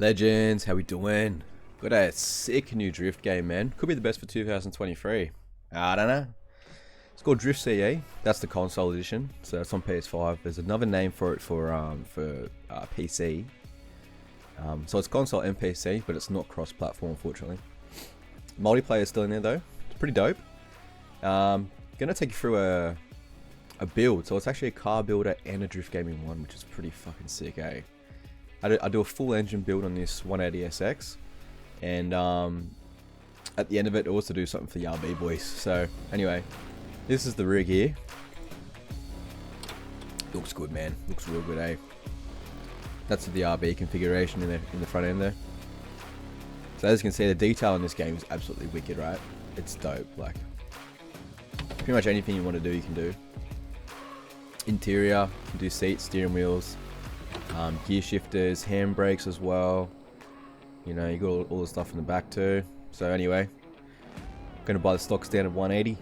Legends, how we doing? Got a sick new drift game, man. Could be the best for 2023. I don't know. It's called DRIFTCE. That's the console edition, so it's on PS5. There's another name for it for PC. So it's console and PC, but it's not cross-platform, unfortunately. Multiplayer is still in there though. It's pretty dope. Gonna take you through a build. So it's actually a car builder and a drift game in one, which is pretty fucking sick, eh? I do a full engine build on this 180SX, and at the end of it, I also do something for the RB boys. So anyway, this is the rig here. Looks good, man. Looks real good, eh? That's the RB configuration in the front end there. So as you can see, the detail in this game is absolutely wicked, right? It's dope. Like pretty much anything you want to do, you can do. Interior, you can do seats, steering wheels, gear shifters, handbrakes as well. You know, you got all the stuff in the back too. So anyway, gonna buy the stock standard 180.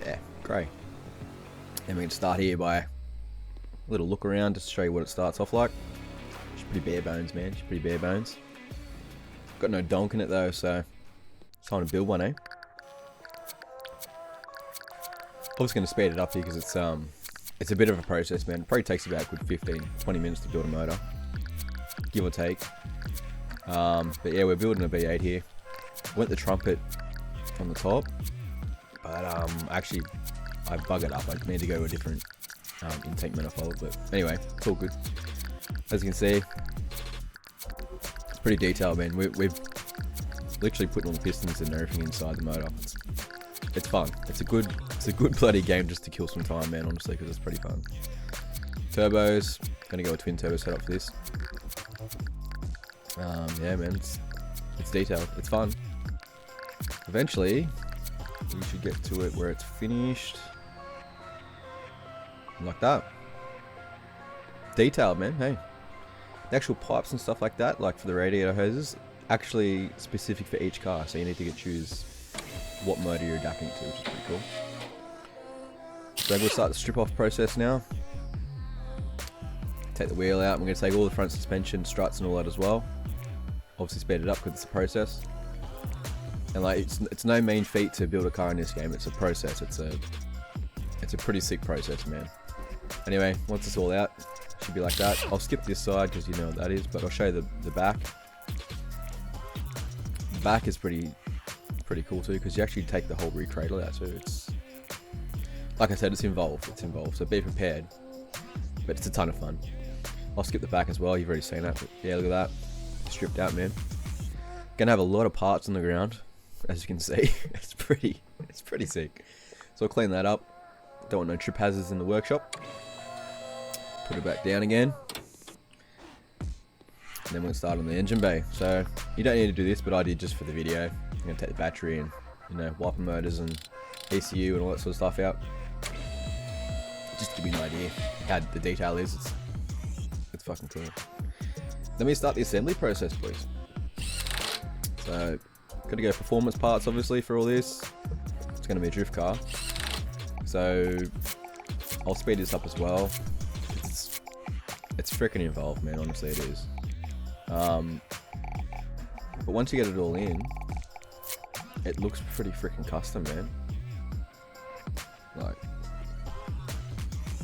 Yeah, great. And we can start here by a little look around just to show you what it starts off like. It's pretty bare bones, man. It's pretty bare bones. Got no donk in it though, so it's time to build one, eh? I was going to speed it up here because it's a bit of a process, man. It probably takes about a good 15-20 minutes to build a motor, give or take. But yeah, we're building a V8 here. Went the trumpet on the top, but actually I bug it up. I need to go to a different intake manifold, but anyway, it's all good. As you can see, it's pretty detailed, man. We've literally put all the pistons and everything inside the motor. It's fun. It's a good bloody game just to kill some time, man, honestly, because it's pretty fun. Turbos, gonna go with twin turbo setup for this. Yeah, man, it's detailed. It's fun. Eventually, we should get to it where it's finished. Like that. Detailed, man, hey. The actual pipes and stuff like that, like for the radiator hoses, actually specific for each car, so you need to choose what motor you're adapting to, which is pretty cool. So we'll start the strip off process now. Take the wheel out. I'm going to take all the front suspension, struts and all that as well. Obviously speed it up because it's a process. And like it's no mean feat to build a car in this game. It's a process. It's a pretty sick process, man. Anyway, once it's all out, it should be like that. I'll skip this side because you know what that is, but I'll show you the back. The back is pretty cool too, because you actually take the whole rear cradle out, so it's like I said, it's involved, so be prepared, but it's a ton of fun. I'll skip the back as well, you've already seen that, but yeah, look at that, stripped out, man. Gonna have a lot of parts on the ground, as you can see. it's pretty sick. So I'll clean that up. Don't want no trip hazards in the workshop. Put it back down again, and then we'll start on the engine bay. So you don't need to do this, but I did just for the video. I'm gonna take the battery and, you know, wiper motors and ECU and all that sort of stuff out, just to give you an idea how the detail is. It's fucking cool. Let me start the assembly process, please. So gotta go performance parts, obviously, for all this. It's gonna be a drift car, so I'll speed this up as well. It's freaking involved, man, honestly it is. But once you get it all in, it looks pretty freaking custom, man. Like,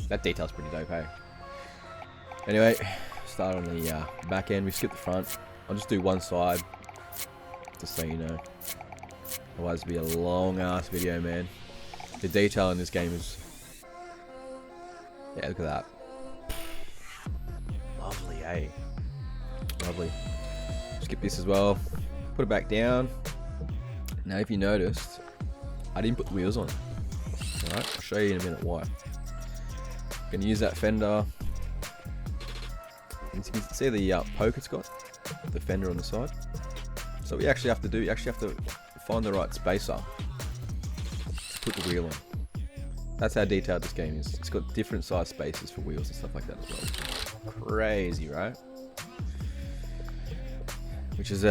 that detail's pretty dope, hey? Anyway, start on the back end. We skip the front. I'll just do one side, just so you know. Otherwise it'll be a long ass video, man. The detail in this game is... yeah, look at that. Lovely, eh? Lovely. Skip this as well. Put it back down. Now, if you noticed, I didn't put the wheels on. Alright, I'll show you in a minute why. Gonna use that fender. As you can see the poke it's got, the fender on the side. So what you actually have to do, you actually have to find the right spacer to put the wheel on. That's how detailed this game is. It's got different size spacers for wheels and stuff like that as well. Crazy, right? Which is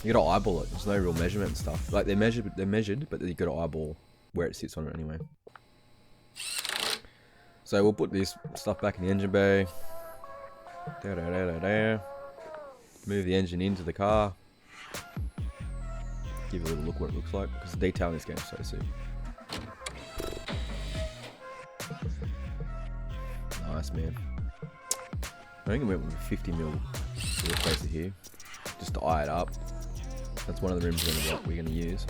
you gotta eyeball it. There's no real measurement and stuff. Like they're measured, but you gotta eyeball where it sits on it anyway. So we'll put this stuff back in the engine bay. Move the engine into the car. Give it a little look what it looks like, because the detail in this game is so sick. Nice, man. I think I went with 50mm wheel spacer here, just to eye it up. That's one of the rims we're going to use.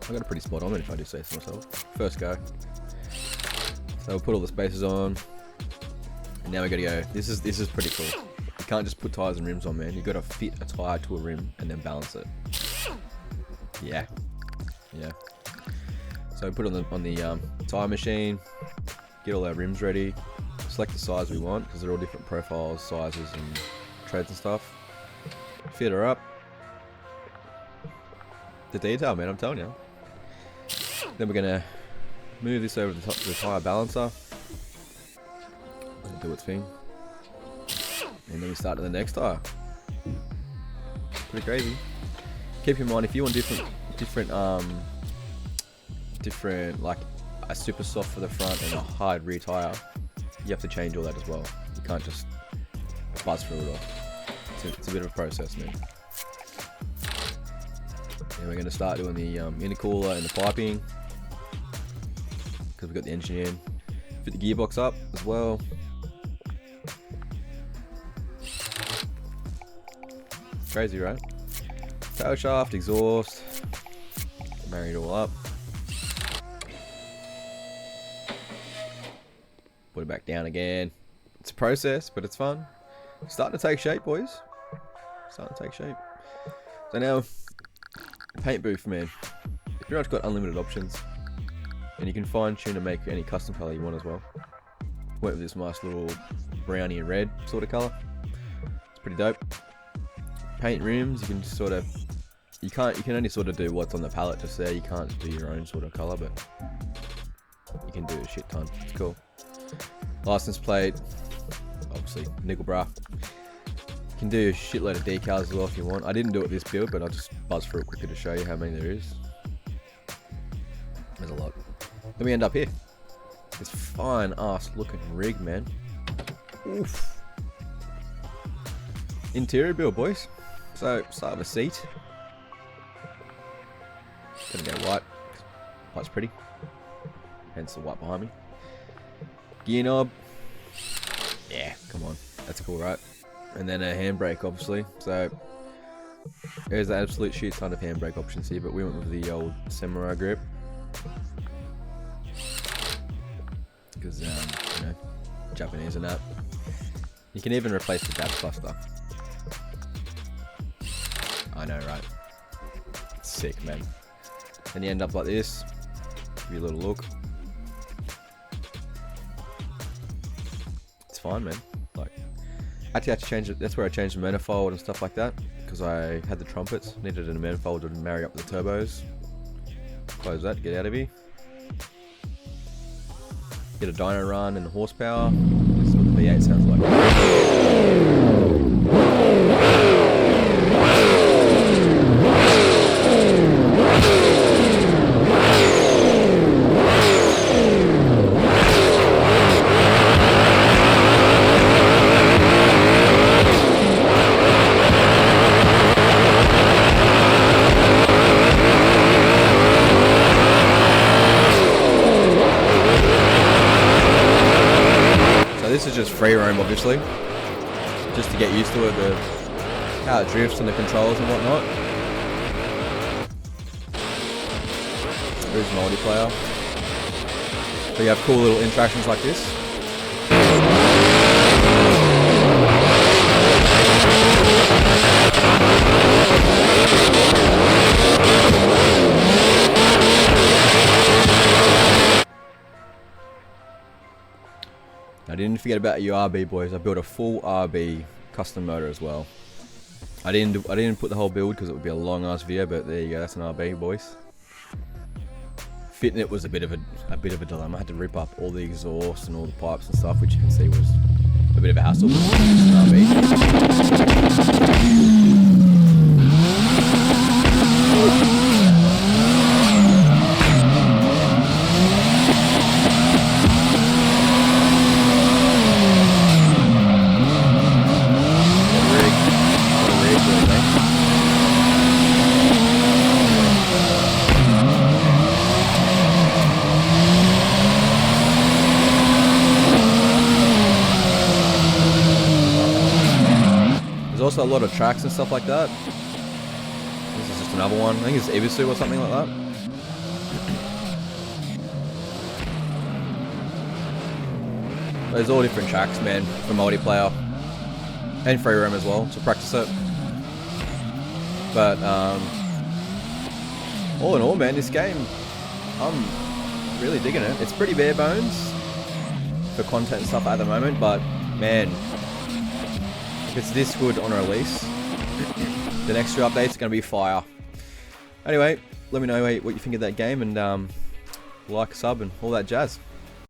I got a pretty spot on it if I do say so myself. First go. So we'll put all the spacers on. And now we got to go. This is pretty cool. You can't just put tires and rims on, man. You got to fit a tire to a rim and then balance it. Yeah. So we put it on the tire machine. Get all our rims ready. Select the size we want, because they're all different profiles, sizes, and treads and stuff. Fit her up. The detail, man, I'm telling you. Then we're gonna move this over to the tire balancer. Do its thing. And then we start to the next tire. Pretty crazy. Keep in mind, if you want different like a super soft for the front and a hard rear tire, you have to change all that as well. You can't just buzz through it all. It's a bit of a process, man. And we're going to start doing the intercooler and the piping, because we've got the engine in. Fit the gearbox up as well. Crazy, right? Tail shaft, exhaust, marry it all up. Put it back down again. It's a process, but it's fun. Starting to take shape, boys. Starting to take shape. So now, paint booth, man. You've pretty much got unlimited options, and you can fine tune and make any custom color you want as well. Went with this nice little brownie and red sort of color. It's pretty dope. Paint rims, you can just sort of, you can only sort of do what's on the palette just there. You can't do your own sort of color, but you can do a shit ton. It's cool. License plate, obviously nickel bra. You can do a shitload of decals as well if you want. I didn't do it this build, but I'll just buzz through it quickly to show you how many there is. There's a lot. Then we end up here. This fine ass looking rig, man. Oof. Interior build, boys. So start with a seat. Gonna go white. White's pretty. Hence the white behind me. Gear knob. Yeah, come on. That's cool, right? And then a handbrake, obviously. So there's the absolute shit ton of handbrake options here, but we went with the old samurai grip. Because, you know, Japanese and that. You can even replace the dash cluster. I know, right? Sick, man. Then you end up like this. Give you a little look. It's fine, man. Like, actually, I had to change it. That's where I changed the manifold and stuff like that, because I had the trumpets. Needed a manifold to marry up the turbos. Close that. Get out of here. Get a dyno run and the horsepower. This is what the V8 sounds like. This is just free roam, obviously, just to get used to it, how it drifts and the controls and whatnot. There's multiplayer. So you have cool little interactions like this. I didn't forget about your RB, boys. I built a full RB custom motor as well. I didn't put the whole build because it would be a long ass video, but there you go. That's an RB, boys. Fitting it was a bit of a dilemma. I had to rip up all the exhaust and all the pipes and stuff, which you can see was a bit of a hassle. also a lot of tracks and stuff like that. This is just another one. I think it's Ibisu or something like that. There's all different tracks, man, for multiplayer and free roam as well to practice it. But all in all, man, this game, I'm really digging it. It's pretty bare bones for content and stuff at the moment, but man, if it's this good on release, the next few updates are going to be fire. Anyway, let me know what you think of that game, and like, sub, and all that jazz.